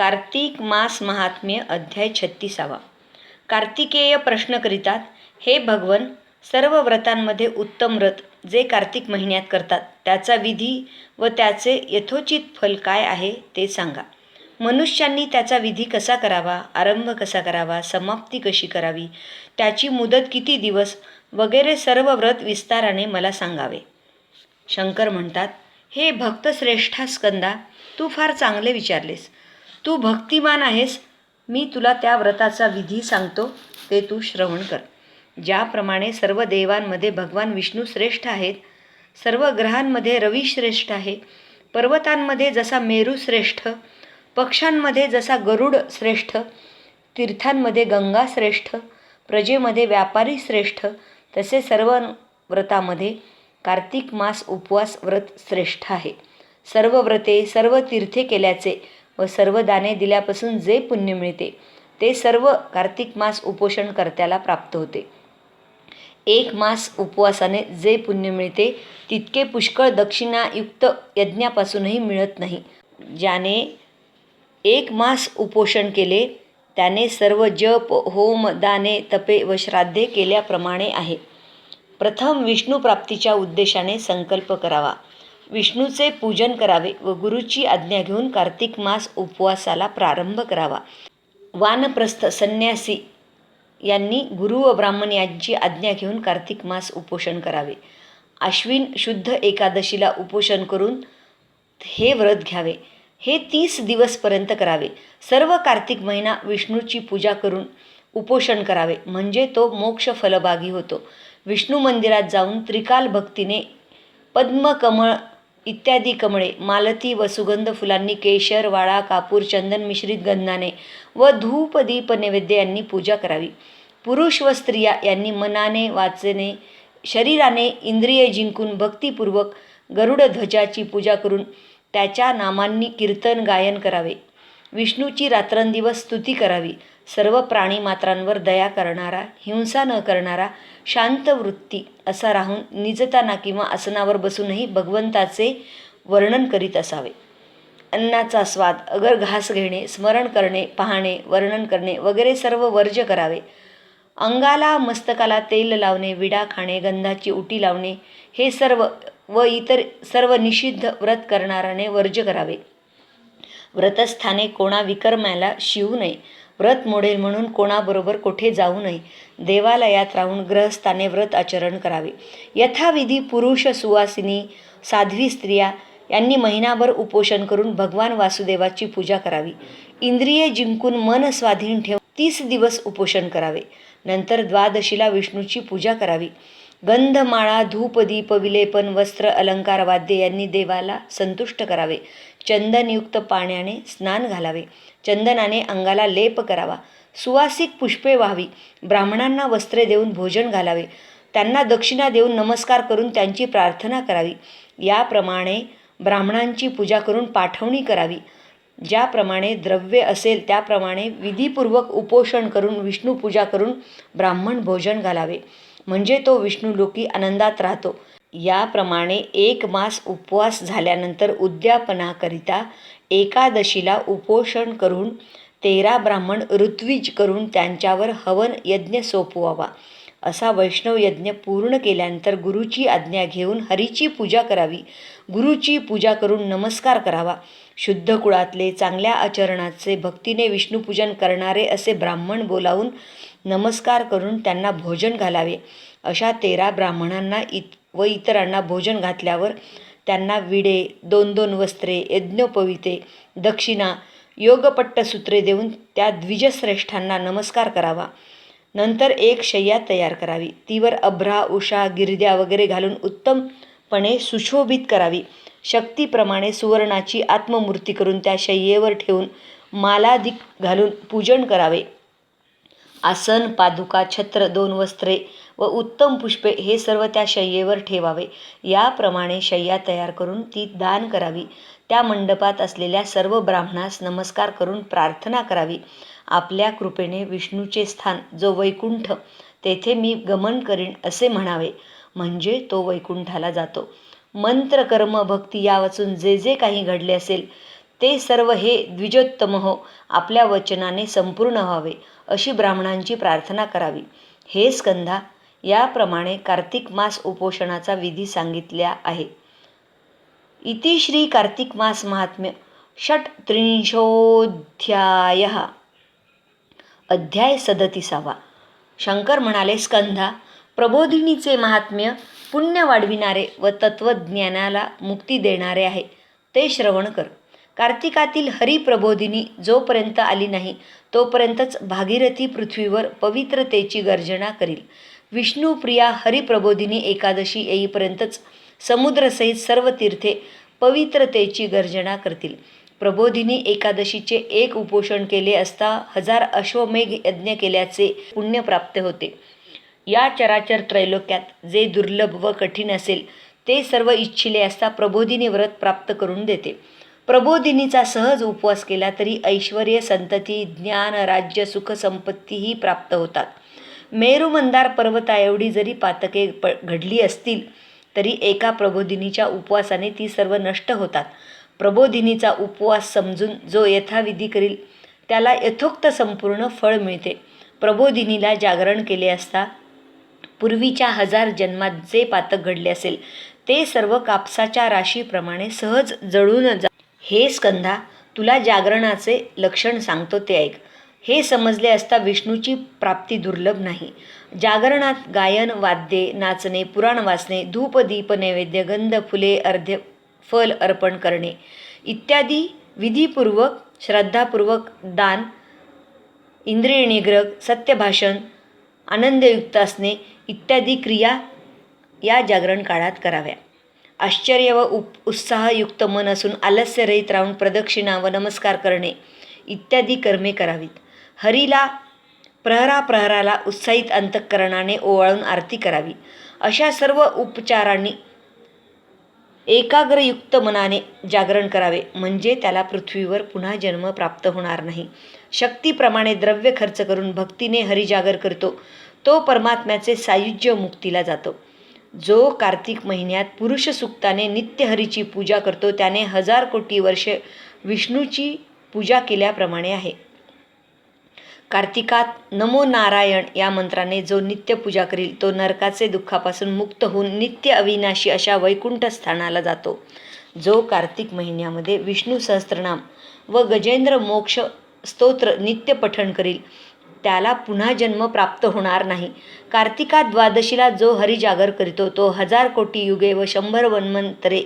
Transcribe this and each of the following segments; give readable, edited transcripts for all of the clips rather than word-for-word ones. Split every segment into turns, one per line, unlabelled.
कार्तिक मास महात्म्य अध्याय 36. कार्तिकेय प्रश्न करीतात, हे भगवन, सर्व व्रतांमध्ये उत्तम व्रत जे कार्तिक महिन्यात करतात त्याचा विधी व त्याचे यथोचित फल काय आहे ते सांगा. मनुष्यांनी त्याचा विधी कसा करावा, आरंभ कसा करावा, समाप्ती कशी करावी, त्याची मुदत किती दिवस वगैरे सर्व व्रत विस्ताराने मला सांगावे. शंकर म्हणतात, हे भक्तश्रेष्ठा स्कंदा, तू फार चांगले विचारलेस. तू भक्तिमान आहेस. मी तुला त्या व्रताचा विधी सांगतो, ते तू श्रवण कर. ज्याप्रमाणे सर्व देवांमध्ये भगवान विष्णू श्रेष्ठ आहेत, सर्व ग्रहांमध्ये रवी श्रेष्ठ आहे, पर्वतांमध्ये जसा मेरू श्रेष्ठ, पक्षांमध्ये जसा गरुड श्रेष्ठ, तीर्थांमध्ये गंगा श्रेष्ठ, प्रजेमध्ये व्यापारी श्रेष्ठ, तसे सर्व व्रतामध्ये कार्तिक मास उपवास व्रत श्रेष्ठ आहे. सर्व व्रते, सर्व तीर्थे केल्याचे व सर्व दाने दिल्यापासून जे पुण्य मिळते ते सर्व कार्तिक मास उपोषण कर्त्याला प्राप्त होते. एक मास उपवासाने जे पुण्य मिळते तितके पुष्कळ दक्षिणायुक्त यज्ञापासूनही मिळत नाही. ज्याने एक मास उपोषण केले त्याने सर्व जप, होम, दाने, तपे व श्राद्धे केल्याप्रमाणे आहे. प्रथम विष्णू प्राप्तीच्या उद्देशाने संकल्प करावा, विष्णूचे पूजन करावे व गुरुची आज्ञा घेऊन कार्तिक मास उपवासाला प्रारंभ करावा. वानप्रस्थ संन्यासी यांनी गुरु व ब्राह्मण यांची आज्ञा घेऊन कार्तिक मास उपोषण करावे. आश्विन शुद्ध एकादशीला उपोषण करून हे व्रत घ्यावे. हे 30 दिवसपर्यंत करावे. सर्व कार्तिक महिना विष्णूची पूजा करून उपोषण करावे, म्हणजे तो मोक्ष फलभागी होतो. विष्णू मंदिरात जाऊन त्रिकाल भक्तीने पद्मकमळ इत्यादी कमळे, मालती व सुगंध फुलांनी, केशर, वाळा, कापूर, चंदन मिश्रित गंधाने व धूप दीप नैवेद्य यांनी पूजा करावी. पुरुष व स्त्रिया यांनी मनाने, वाचने, शरीराने इंद्रिय जिंकून भक्तिपूर्वक गरुड ध्वजाची पूजा करून त्याच्या नामांनी कीर्तन गायन करावे. विष्णूची रात्रंदिवस स्तुती करावी. सर्व प्राणीमात्रांवर दया करणारा, हिंसा न करणारा, शांत वृत्ती असा राहून निजताना किंवा आसनावर बसूनही भगवंताचे वर्णन करीत असावे. अन्नाचा स्वाद, अगर घास घेणे, स्मरण करणे, पाहणे, वर्णन करणे वगैरे सर्व वर्ज्य करावे. अंगाला मस्तकाला तेल लावणे, विडा खाणे, गंधाची उटी लावणे हे सर्व व इतर सर्व निषिद्ध व्रत करणाऱ्याने वर्ज्य करावे. व्रतस्थाने कोणा विकर्म्याला शिवू नये. व्रत मोडेल म्हणून कोणाबरोबर कोठे जाऊ नये. देवालयात राहून ग्रहस्थाने व्रत आचरण करावे. यथाविधी पुरुष, सुवासिनी, साध्वी स्त्रिया यांनी महिनाभर उपोषण करून भगवान वासुदेवाची पूजा करावी. इंद्रिये जिंकून मन स्वाधीन ठेवून 30 दिवस उपोषण करावे. नंतर द्वादशीला विष्णूची पूजा करावी. गंधमाळा, धूप, दीप, विलेपन, वस्त्र, अलंकार, वाद्य यांनी देवाला संतुष्ट करावे. चंदनयुक्त पाण्याने स्नान घालावे. चंदनाने अंगाला लेप करावा. सुवासिक पुष्पे व्हावी. ब्राह्मणांना वस्त्रे देऊन भोजन घालावे. त्यांना दक्षिणा देऊन नमस्कार करून त्यांची प्रार्थना करावी. याप्रमाणे ब्राह्मणांची पूजा करून पाठवणी करावी. ज्याप्रमाणे द्रव्य असेल त्याप्रमाणे विधीपूर्वक उपोषण करून विष्णू पूजा करून ब्राह्मण भोजन घालावे, म्हणजे तो विष्णुलोकी आनंदात राहतो. याप्रमाणे एक मास उपवास झाल्यानंतर उद्यापनाकरिता एकादशीला उपोषण करून 13 ब्राह्मण ऋत्विज करून त्यांच्यावर हवन यज्ञ सोपवावा. असा वैष्णव यज्ञ पूर्ण केल्यानंतर गुरुची आज्ञा घेऊन हरीची पूजा करावी. गुरुची पूजा करून नमस्कार करावा. शुद्ध कुळातले, चांगल्या आचरणाचे, भक्तीने विष्णुपूजन करणारे असे ब्राह्मण बोलावून नमस्कार करून त्यांना भोजन घालावे. अशा 13 ब्राह्मणांना व इतरांना भोजन घातल्यावर त्यांना विडे, 2-2 वस्त्रे, यज्ञोपवीते, दक्षिणा, योगपट्टसूत्रे देऊन त्या द्विजश्रेष्ठांना नमस्कार करावा. नंतर एक शय्या तयार करावी. तीवर अभ्रा, उषा, गिरद्या वगैरे घालून उत्तमपणे सुशोभित करावी. शक्तीप्रमाणे सुवर्णाची आत्ममूर्ती करून त्या शय्येवर ठेवून मालादिक घालून पूजन करावे. आसन, पादुका, छत्र, 2 वस्त्रे व उत्तम पुष्पे हे सर्व त्या शय्येवर ठेवावे. याप्रमाणे शय्या तयार करून ती दान करावी. त्या मंडपात असलेल्या सर्व ब्राह्मणास नमस्कार करून प्रार्थना करावी. आपल्या कृपेने विष्णूचे स्थान जो वैकुंठ, तेथे मी गमन करीन असे म्हणावे, म्हणजे तो वैकुंठाला जातो. मंत्र, कर्म, भक्ती या वाचून जे जे काही घडले असेल ते सर्व हे द्विजोत्तम हो आपल्या वचनाने संपूर्ण व्हावे अशी ब्राह्मणांची प्रार्थना करावी. हे स्कंधा, याप्रमाणे कार्तिक मास उपोषणाचा विधी सांगितला आहे. इति श्री कार्तिक मास महात्म्य षट्त्रिंशोऽध्यायः. अध्याय 37. शंकर म्हणाले, स्कंधा, प्रबोधिनीचे महात्म्य पुण्य वाढविणारे व तत्वज्ञानाला मुक्ती देणारे आहे, ते श्रवण कर. कार्तिकातील हरिप्रबोधिनी जोपर्यंत आली नाही तोपर्यंतच भागीरथी पृथ्वीवर पवित्रतेची गर्जना करील. विष्णुप्रिया हरिप्रबोधिनी एकादशी येईपर्यंतच समुद्रसहित सर्व तीर्थे पवित्रतेची गर्जना करतील. प्रबोधिनी एकादशीचे एक उपोषण केले असता 1000 अश्वमेघ यज्ञ केल्याचे पुण्य प्राप्त होते. या चराचर त्रैलोक्यात जे दुर्लभ व कठीण असेल ते सर्व इच्छिले असता प्रबोधिनी व्रत प्राप्त करून देते. प्रबोधिनीचा सहज उपवास केला तरी ऐश्वर्य, संतती, ज्ञान, राज्य, सुख, संपत्तीही प्राप्त होतात. मेरू मंदार पर्वताएवढी जरी पातके घडली असतील तरी एका प्रबोधिनीच्या उपवासाने ती सर्व नष्ट होतात. प्रबोधिनीचा उपवास समजून जो यथाविधी करील त्याला यथोक्त संपूर्ण फळ मिळते. प्रबोधिनीला जागरण केले असता पूर्वीच्या 1000 जन्मात जे पातक घडले असेल ते सर्व कापसाच्या राशीप्रमाणे सहज जळून जा. हे स्कंधा, तुला जागरणाचे लक्षण सांगतो ते ऐक. हे समजले असता विष्णूची प्राप्ती दुर्लभ नाही. जागरणात गायन, वाद्ये, नाचणे, पुराण वाचणे, धूप, दीप, नैवेद्य, गंध, फुले, अर्घ्य, फल अर्पण करणे इत्यादी विधीपूर्वक, श्रद्धापूर्वक दान, इंद्रिय निग्रह, सत्यभाषण, आनंदयुक्त असणे इत्यादी क्रिया या जागरण काळात कराव्या. आश्चर्य व उत्साहयुक्त मन असून आलस्यरहित राहून प्रदक्षिणा व नमस्कार करणे इत्यादी कर्मे करावीत. हरीला प्रहराला उत्साहित अंतःकरणाने ओवाळून आरती करावी. अशा सर्व उपचारांनी एकाग्रयुक्त मनाने जागरण करावे, म्हणजे त्याला पृथ्वीवर पुन्हा जन्म प्राप्त होणार नाही. शक्तीप्रमाणे द्रव्य खर्च करून भक्तीने हरिजागर करतो तो परमात्म्याचे सायुज्य मुक्तीला जातो. जो कार्तिक महिन्यात पुरुष सुक्ताने नित्य हरीची पूजा करतो त्याने 1000 कोटी वर्षे विष्णूची पूजा केल्याप्रमाणे आहे. कार्तिकात नमो नारायण या मंत्राने जो नित्य पूजा करील तो नरकाचे दुःखापासून मुक्त होऊन नित्य अविनाशी अशा वैकुंठ स्थानाला जातो. जो कार्तिक महिन्यामध्ये विष्णू सहस्त्रनाम व गजेंद्र मोक्ष स्तोत्र नित्य पठण करील त्याला पुन्हा जन्म प्राप्त होणार नाही. कार्तिकात द्वादशीला जो हरिजागर करीतो तो 1000 कोटी युगे व 100 वन्मंतरे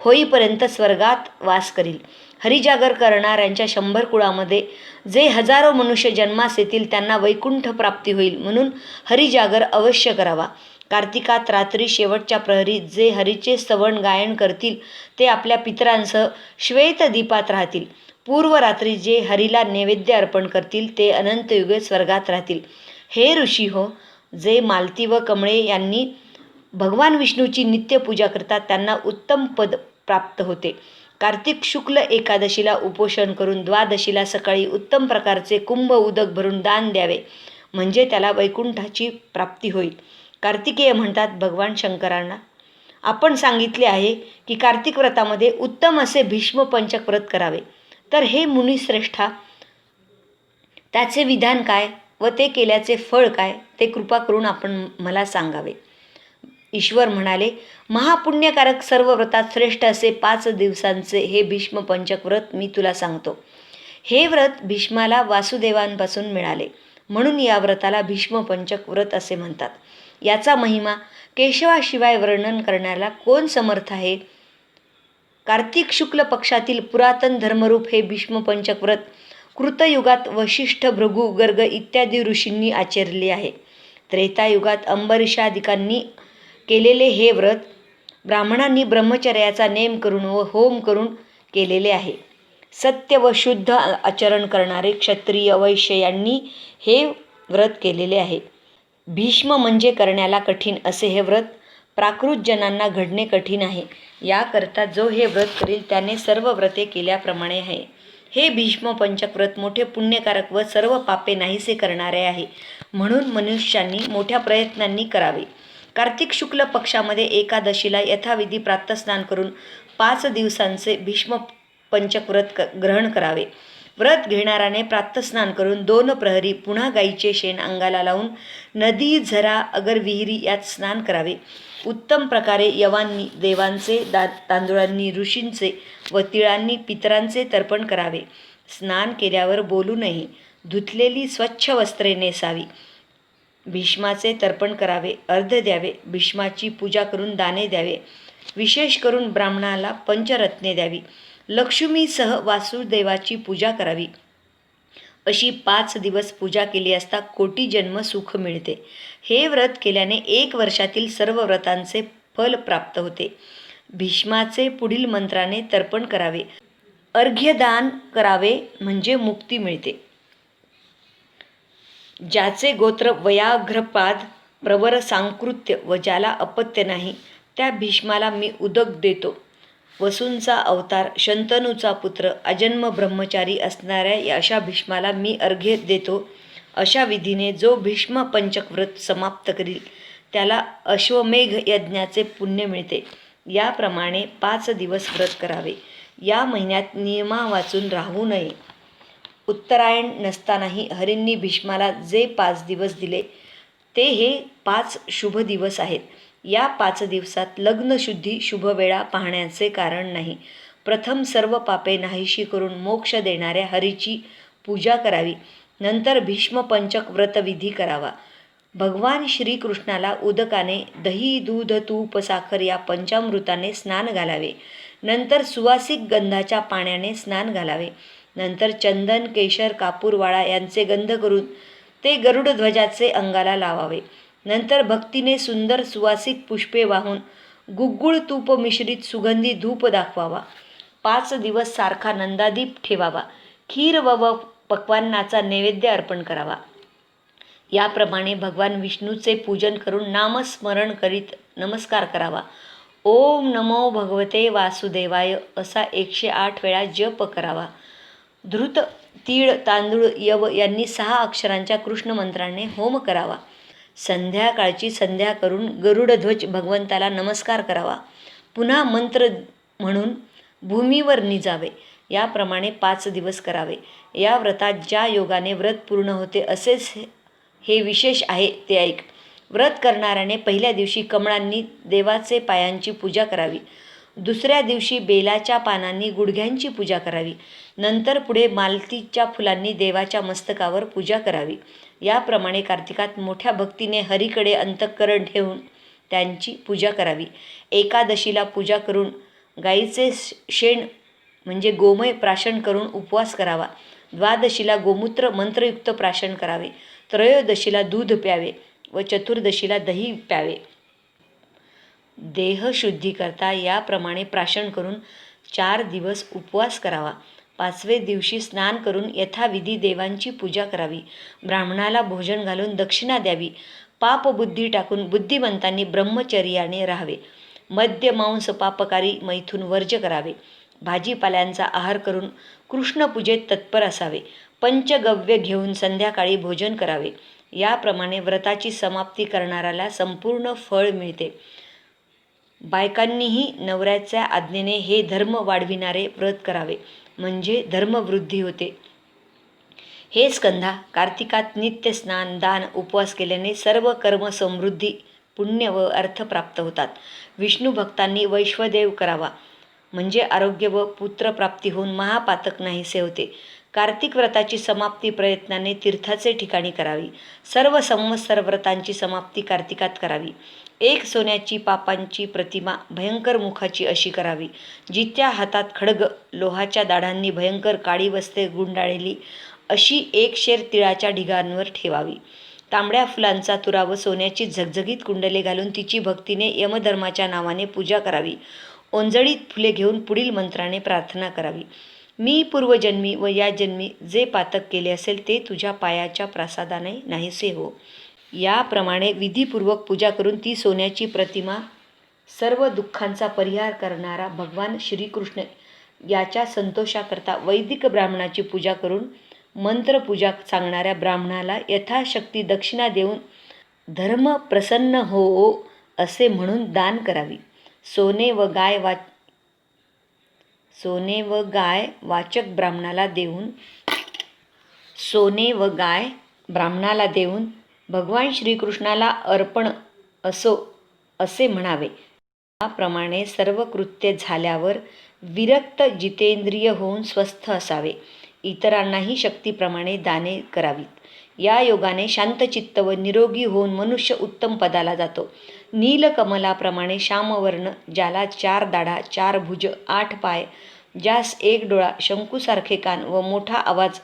होईपर्यंत स्वर्गात वास करील. हरिजागर करणाऱ्यांच्या 100 कुळामध्ये जे हजारो मनुष्य जन्मास येतील त्यांना वैकुंठ प्राप्ती होईल, म्हणून हरिजागर अवश्य करावा. कार्तिकात रात्री शेवटच्या प्रहरी जे हरीचे स्तवन गायन करतील ते आपल्या पितरांसह श्वेतदीपात राहतील. पूर्व रात्री जे हरीला नैवेद्य अर्पण करतील ते अनंत युगे स्वर्गात राहतील. हे ऋषी हो, जे मालती व कमळे यांनी भगवान विष्णूची नित्य पूजा करतात त्यांना उत्तम पद प्राप्त होते. कार्तिक शुक्ल एकादशीला उपोषण करून द्वादशीला सकाळी उत्तम प्रकारचे कुंभ उदक भरून दान द्यावे, म्हणजे त्याला वैकुंठाची प्राप्ती होईल. कार्तिकेय म्हणतात, भगवान शंकरांना आपण सांगितले आहे की कार्तिक व्रतामध्ये उत्तम असे भीष्म पंचक व्रत करावे. तर हे मुनिश्रेष्ठा, त्याचे विधान काय व ते केल्याचे फळ काय ते कृपा करून आपण मला सांगावे. ईश्वर म्हणाले, महापुण्यकारक सर्व व्रतात श्रेष्ठ असे 5 दिवसांचे हे भीष्म पंचक व्रत मी तुला सांगतो. हे व्रत भीष्माला वासुदेवांपासून मिळाले, म्हणून या व्रताला भीष्म पंचक व्रत असे म्हणतात. याचा महिमा केशवाशिवाय वर्णन करण्याला कोण समर्थ आहे. कार्तिक शुक्ल पक्षातील पुरातन धर्मरूप हे भीष्म पंचक व्रत कृतयुगात वशिष्ठ, भृगु, गर्ग इत्यादी ऋषींनी आचरले आहे. त्रेतायुगात अंबरीषादिकांनी केलेले हे व्रत ब्राह्मणांनी ब्रह्मचर्याचा नेम करून व होम करून केलेले आहे. सत्य व शुद्ध आचरण करणारे क्षत्रिय, वैश्य यांनी हे व्रत केलेले आहे. भीष्म म्हणजे करण्याला कठीण असे हे व्रत प्राकृत जनांना घडणे कठीण आहे. याकरता जो हे व्रत करील त्याने सर्व व्रते केल्याप्रमाणे आहे. हे भीष्म पंचक व्रत मोठे पुण्यकारक व सर्व पापे नाहीसे करणारे आहे, म्हणून मनुष्यांनी मोठ्या प्रयत्नांनी करावे. कार्तिक शुक्ल पक्षामध्ये एकादशीला यथाविधी प्रातस्नान करून 5 दिवसांचे भीष्म पंचक ग्रहण करावे. व्रत घेणाराने प्रातस्नान करून 2 प्रहरी पुन्हा गाईचे शेण अंगाला लावून नदी, झरा, अगर विहिरी यात स्नान करावे. उत्तम प्रकारे यवांनी देवांचे, तांदूळांनी ऋषींचे व तिळांनी पितरांचे तर्पण करावे. स्नान केल्यावर बोलू नये. धुतलेली स्वच्छ वस्त्रे नेसावी. भीष्माचे तर्पण करावे, अर्घ्य द्यावे. भीष्माची पूजा करून दाने द्यावे. विशेष करून ब्राह्मणाला पंचरत्ने द्यावी. लक्ष्मीसह वासुदेवाची पूजा करावी. अशी 5 दिवस पूजा केली असता कोटी जन्म सुख मिळते. हे व्रत केल्याने 1 वर्षातील सर्व व्रतांचे फल प्राप्त होते. भीष्माचे पुढील मंत्राने तर्पण करावे. अर्घ्यदान करावे म्हणजे मुक्ती मिळते. ज्याचे गोत्र व्याघ्रपाद, प्रवर, सांकृत्य व ज्याला अपत्य नाही, त्या भीष्माला मी उदक देतो. वसूंचा अवतार, शंतनूचा पुत्र, अजन्म ब्रह्मचारी असणाऱ्या अशा भीष्माला मी अर्घ्य देतो. अशा विधीने जो भीष्म पंचक व्रत समाप्त करील त्याला अश्वमेघ यज्ञाचे पुण्य मिळते. याप्रमाणे 5 दिवस व्रत करावे. या महिन्यात नियमा वाचून राहू नये. उत्तरायण नसतानाही हरींनी भीष्माला जे 5 दिवस दिले ते हे 5 शुभ दिवस आहेत. या 5 दिवसात लग्नशुद्धी शुभवेळा पाहण्याचे कारण नाही. प्रथम सर्व पापे नाहीशी करून मोक्ष देणाऱ्या हरीची पूजा करावी. नंतर भीष्म पंचक व्रतविधी करावा. भगवान श्रीकृष्णाला उदकाने, दही, दूध, तूप, साखर या पंचामृताने स्नान घालावे. नंतर सुवासिक गंधाच्या पाण्याने स्नान घालावे. नंतर चंदन, केशर, कापूर, वाळा यांचे गंध करून ते गरुडध्वजाचे अंगाला लावावे. नंतर भक्तीने सुंदर सुवासिक पुष्पे वाहून गुग्गुळ तूप मिश्रित सुगंधी धूप दाखवावा. 5 दिवस सारखा नंदादीप ठेवावा. खीर व पक्वान्नाचा नैवेद्य अर्पण करावा. याप्रमाणे भगवान विष्णूचे पूजन करून नामस्मरण करीत नमस्कार करावा. ओम नमो भगवते वासुदेवाय असा 108 वेळा जप करावा. धृत, तीळ, तांदूळ, यव यांनी 6 अक्षरांच्या कृष्ण मंत्राने होम करावा. संध्याकाळची संध्या करून गरुडध्वज भगवंताला नमस्कार करावा. पुन्हा मंत्र म्हणून भूमीवर निजावे. याप्रमाणे 5 दिवस करावे. या व्रतात ज्या योगाने व्रत पूर्ण होते असेच हे विशेष आहे ते ऐक. व्रत करणाऱ्याने पहिल्या दिवशी कमळांनी देवाचे पायांची पूजा करावी. दुसऱ्या दिवशी बेलाच्या पानांनी गुडघ्यांची पूजा करावी. नंतर पुढे मालतीच्या फुलांनी देवाच्या मस्तकावर पूजा करावी. याप्रमाणे कार्तिकात मोठ्या भक्तीने हरीकडे अंतःकरण ठेवून त्यांची पूजा करावी. एकादशीला पूजा करून गाईचे शेण म्हणजे गोमय प्राशन करून उपवास करावा. द्वादशीला गोमूत्र मंत्रयुक्त प्राशन करावे. त्रयोदशीला दूध प्यावे व चतुर्दशीला दही प्यावे. देहशुद्धीकरता याप्रमाणे प्राशन करून 4 दिवस उपवास करावा. 5व्या दिवशी स्नान करून यथाविधी देवांची पूजा करावी. ब्राह्मणाला भोजन घालून दक्षिणा द्यावी. पापबुद्धी टाकून बुद्धिमंतांनी ब्रह्मचर्याने राहावे. मद्य, मांस, पापकारी मैथून वर्ज्य करावे. भाजीपाल्यांचा आहार करून कृष्णपूजेत तत्पर असावे. पंचगव्य घेऊन संध्याकाळी भोजन करावे. याप्रमाणे व्रताची समाप्ती करणाऱ्याला संपूर्ण फळ मिळते. बायकांनीही नवऱ्याच्या आज्ञेने हे धर्म वाढविणारे व्रत करावे म्हणजे धर्मवृद्धी होते. हे स्कंधा, कार्तिकात नित्य स्नान, दान, उपवास केल्याने सर्व कर्म समृद्धी, पुण्य व अर्थ प्राप्त होतात. विष्णू भक्तांनी वैश्वदेव करावा म्हणजे आरोग्य व पुत्रप्राप्ती होऊन महापातक नाहीसे होते. कार्तिक व्रताची समाप्ती प्रयत्नाने तीर्थाचे ठिकाणी करावी. सर्व संवत्सर व्रतांची समाप्ती कार्तिकात करावी. 1 सोन्याची पापांची प्रतिमा भयंकर मुखाची अशी करावी. जिच्या हातात खड्ग, लोहाच्या दाढांनी भयंकर काळी वस्त्रे गुंडाळलेली अशी 1 शेर तिळाच्या ढिगांवर ठेवावी. तांबड्या फुलांचा तुरा व सोन्याची झगझगीत कुंडले घालून तिची भक्तीने यमधर्माच्या नावाने पूजा करावी. ओंजळीत फुले घेऊन पुढील मंत्राने प्रार्थना करावी. मी पूर्वजन्मी व या जन्मी जे पातक केले असेल ते तुझ्या पायाच्या प्रसादाने नाहीसे हो. याप्रमाणे विधीपूर्वक पूजा करून ती सोन्याची प्रतिमा सर्व दुःखांचा परिहार करणारा भगवान श्रीकृष्ण याच्या संतोषाकरता वैदिक ब्राह्मणाची पूजा करून मंत्रपूजा सांगणाऱ्या ब्राह्मणाला यथाशक्ती दक्षिणा देऊन धर्म प्रसन्न हो असे म्हणून दान करावी. सोने व गाय सोने व गाय वाचक सोने व गाय ब्राह्मणाला देऊन भगवान श्रीकृष्णाला अर्पण असे म्हणावे. त्याप्रमाणे सर्व कृत्ये झाल्यावर विरक्त जितेंद्रिय होऊन स्वस्थ असावे. इतरांनाही शक्तीप्रमाणे दाने करावीत. या योगाने शांतचित्त व निरोगी होऊन मनुष्य उत्तम पदाला जातो. नीलकमलाप्रमाणे श्यामवर्ण, ज्याला 4 दाढा, 4 भुज, 8 पाय, ज्यास 1 डोळा, शंकूसारखे कान व मोठा आवाज,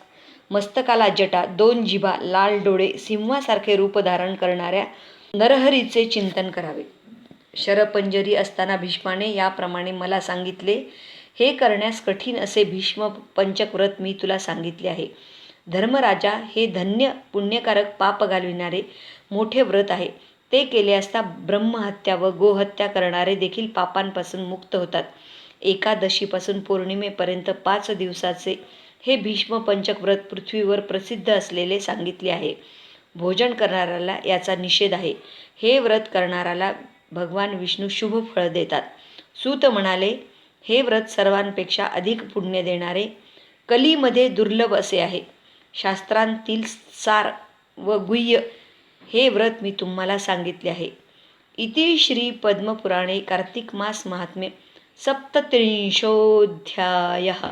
मस्तकाला जटा, 2 जिभा, लाल डोळे, सिंहासारखे रूप धारण करणाऱ्या नरहरीचे चिंतन करावे. शरपंजरी असताना भीष्माने याप्रमाणे मला सांगितले. हे करण्यास कठीण असे भीष्म पंचक व्रत मी तुला सांगितले आहे. धर्मराजा, हे धन्य, पुण्यकारक, पाप घालविणारे मोठे व्रत आहे. ते केले असता ब्रह्महत्या व गोहत्या करणारे देखील पापांपासून मुक्त होतात. एकादशीपासून पौर्णिमेपर्यंत 5 दिवसाचे हे भीष्म पंचक व्रत पृथ्वीवर प्रसिद्ध असलेले सांगितले आहे. भोजन करणाऱ्याला याचा निषेध आहे. हे व्रत करणाऱ्याला भगवान विष्णू शुभ फळ देतात. सूत म्हणाले, हे व्रत सर्वांपेक्षा अधिक पुण्य देणारे, कलीमध्ये दुर्लभ असे आहे. शास्त्रांतील सार व गुह्य हे व्रत मी तुम्हाला सांगितले आहे. इति श्री पद्मपुराणे कार्तिक मास महात्म्ये 37 अध्यायः.